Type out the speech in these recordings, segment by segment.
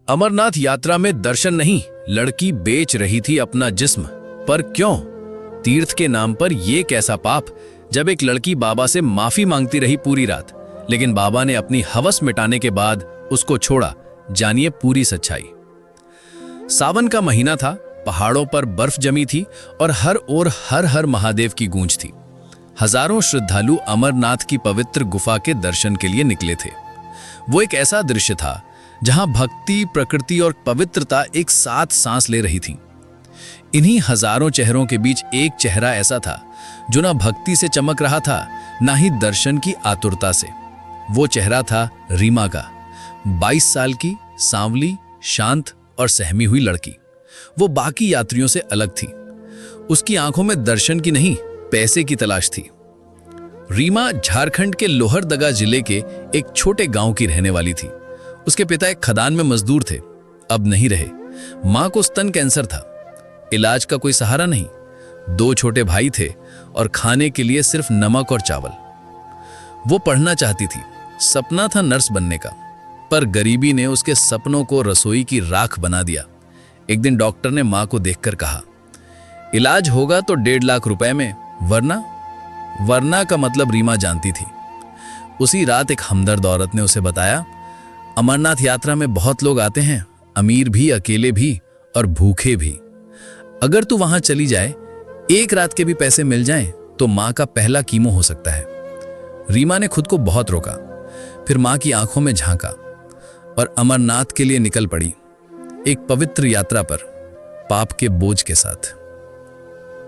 अमरनाथ यात्रा में दर्शन नहीं, लड़की बेच रही थी अपना जिस्म। पर क्यों? तीर्थ के नाम पर ये कैसा पाप, जब एक लड़की बाबा से माफी मांगती रही पूरी रात, लेकिन बाबा ने अपनी हवस मिटाने के बाद उसको छोड़ा। जानिए पूरी सच्चाई। सावन का महीना था, पहाड़ों पर बर्फ जमी थी और हर ओर हर हर महादेव की गूंज थी। हजारों श्रद्धालु अमरनाथ की पवित्र गुफा के दर्शन के लिए निकले थे। वो एक ऐसा दृश्य था जहां भक्ति, प्रकृति और पवित्रता एक साथ सांस ले रही थी। इन्हीं हजारों चेहरों के बीच एक चेहरा ऐसा था जो ना भक्ति से चमक रहा था, ना ही दर्शन की आतुरता से। वो चेहरा था रीमा का। 22 साल की, सांवली, शांत और सहमी हुई लड़की। वो बाकी यात्रियों से अलग थी। उसकी आंखों में दर्शन की नहीं, पैसे की तलाश थी। रीमा झारखंड के लोहरदगा जिले के एक छोटे गांव की रहने वाली थी। उसके पिता एक खदान में मजदूर थे, अब नहीं रहे। मां को स्तन कैंसर था, इलाज का कोई सहारा नहीं। 2 छोटे भाई थे और खाने के लिए सिर्फ नमक और चावल। वो पढ़ना चाहती थी, सपना था नर्स बनने का, पर गरीबी ने उसके सपनों को रसोई की राख बना दिया। एक दिन डॉक्टर ने मां को देखकर कहा, इलाज होगा तो 1.5 लाख रुपए में, वरना का मतलब रीमा जानती थी। उसी रात एक हमदर्द औरत ने उसे बताया, अमरनाथ यात्रा में बहुत लोग आते हैं, अमीर भी, अकेले भी और भूखे भी। अगर तू वहां चली जाए, एक रात के भी पैसे मिल जाएं, तो मां का पहला कीमो हो सकता है। रीमा ने खुद को बहुत रोका, फिर मां की आंखों में झांका और अमरनाथ के लिए निकल पड़ी, एक पवित्र यात्रा पर, पाप के बोझ के साथ।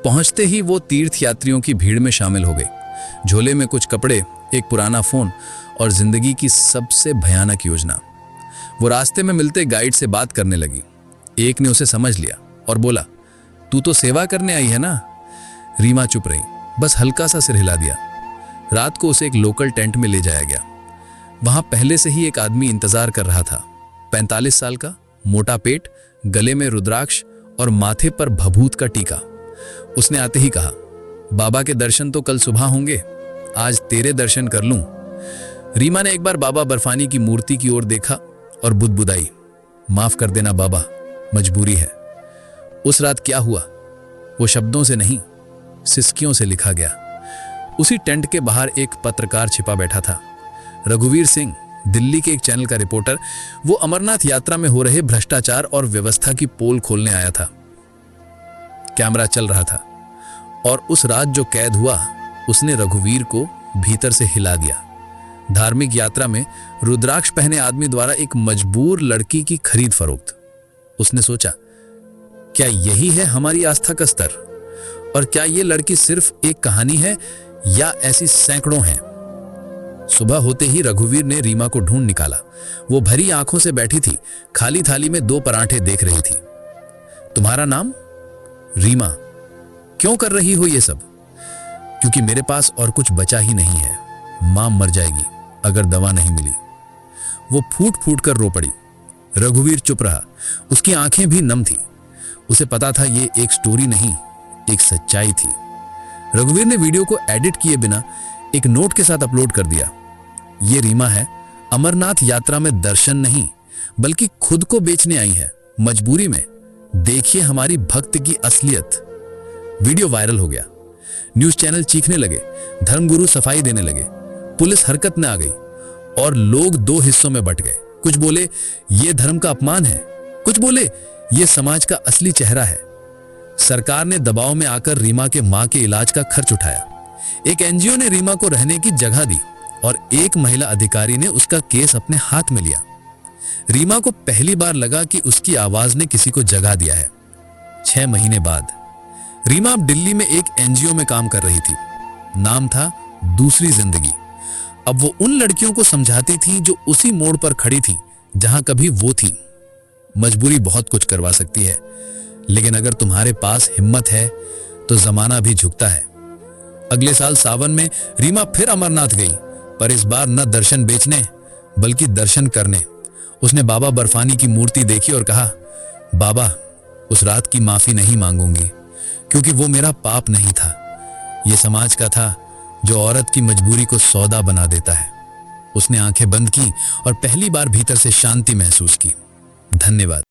पहुंचते ही वो तीर्थ यात्रियों की भीड़ में शामिल हो गई। झोले में कुछ कपड़े, एक पुराना फोन और जिंदगी की सबसे भयानक योजना। वो रास्ते में मिलते गाइड से बात करने लगी। एक ने उसे समझ लिया और बोला, तू तो सेवा करने आई है ना? रीमा चुप रही, बस हल्का सा सिर हिला दिया। रात को उसे एक लोकल टेंट में ले जाया गया। वहां पहले से ही एक आदमी इंतजार कर रहा था। 45 साल का, मोटा पेट, गले में रुद्राक्ष और माथे पर भभूत का टीका। उसने आते ही कहा, बाबा के दर्शन तो कल सुबह होंगे, आज तेरे दर्शन कर लूं। रीमा ने एक बार बाबा बर्फानी की मूर्ति की ओर देखा और बुदबुदाई, माफ कर देना बाबा, मजबूरी है। उस रात क्या हुआ, वो शब्दों से नहीं, सिसकियों से लिखा गया। उसी टेंट के बाहर एक पत्रकार छिपा बैठा था, रघुवीर सिंह, दिल्ली के एक चैनल का रिपोर्टर। वो अमरनाथ यात्रा में हो रहे भ्रष्टाचार और व्यवस्था की पोल खोलने आया था। कैमरा चल रहा था और उस रात जो कैद हुआ, उसने रघुवीर को भीतर से हिला दिया। धार्मिक यात्रा में रुद्राक्ष पहने आदमी द्वारा एक मजबूर लड़की की खरीद फरोख्त। उसने सोचा, क्या यही है हमारी आस्था का स्तर? और क्या ये लड़की सिर्फ एक कहानी है या ऐसी सैकड़ों हैं? सुबह होते ही रघुवीर ने रीमा को ढूंढ निकाला। वो भरी आंखों से बैठी थी, खाली थाली में 2 पराठे देख रही थी। तुम्हारा नाम? रीमा। क्यों कर रही हो ये सब? क्योंकि मेरे पास और कुछ बचा ही नहीं है, मां मर जाएगी अगर दवा नहीं मिली। वो फूट फूट कर रो पड़ी। रघुवीर चुप रहा, उसकी आंखें भी नम थी। उसे पता था ये एक स्टोरी नहीं, एक सच्चाई थी। रघुवीर ने वीडियो को एडिट किए बिना एक नोट के साथ अपलोड कर दिया, ये रीमा है, अमरनाथ यात्रा में दर्शन नहीं बल्कि खुद को बेचने आई है, मजबूरी में। देखिए हमारी भक्त की असलियत। वीडियो वायरल हो गया, न्यूज चैनल चीखने लगे, धर्मगुरु सफाई देने लगे, पुलिस हरकत में आ गई और लोग 2 हिस्सों में बंट गए। कुछ बोले ये धर्म का अपमान है, कुछ बोले ये समाज का असली चेहरा है। सरकार ने दबाव में आकर रीमा के मां के इलाज का खर्च उठाया। एक एनजीओ ने रीमा को रहने की जगह दी और एक महिला अधिकारी ने उसका केस अपने हाथ में लिया। रीमा को पहली बार लगा कि उसकी आवाज ने किसी को जगा दिया है। 6 महीने बाद रीमा अब दिल्ली में एक एनजीओ में काम कर रही थी। नाम था दूसरी जिंदगी। अब वो उन लड़कियों को समझाती थी जो उसी मोड़ पर खड़ी थी जहां कभी वो थी। मजबूरी बहुत कुछ करवा सकती है, लेकिन अगर तुम्हारे पास हिम्मत है तो जमाना भी झुकता है। अगले साल सावन में रीमा फिर अमरनाथ गई, पर इस बार न दर्शन बेचने बल्कि दर्शन करने। उसने बाबा बर्फानी की मूर्ति देखी और कहा, बाबा उस रात की माफी नहीं मांगूंगी, क्योंकि वो मेरा पाप नहीं था, ये समाज का था जो औरत की मजबूरी को सौदा बना देता है। उसने आंखें बंद की और पहली बार भीतर से शांति महसूस की। धन्यवाद।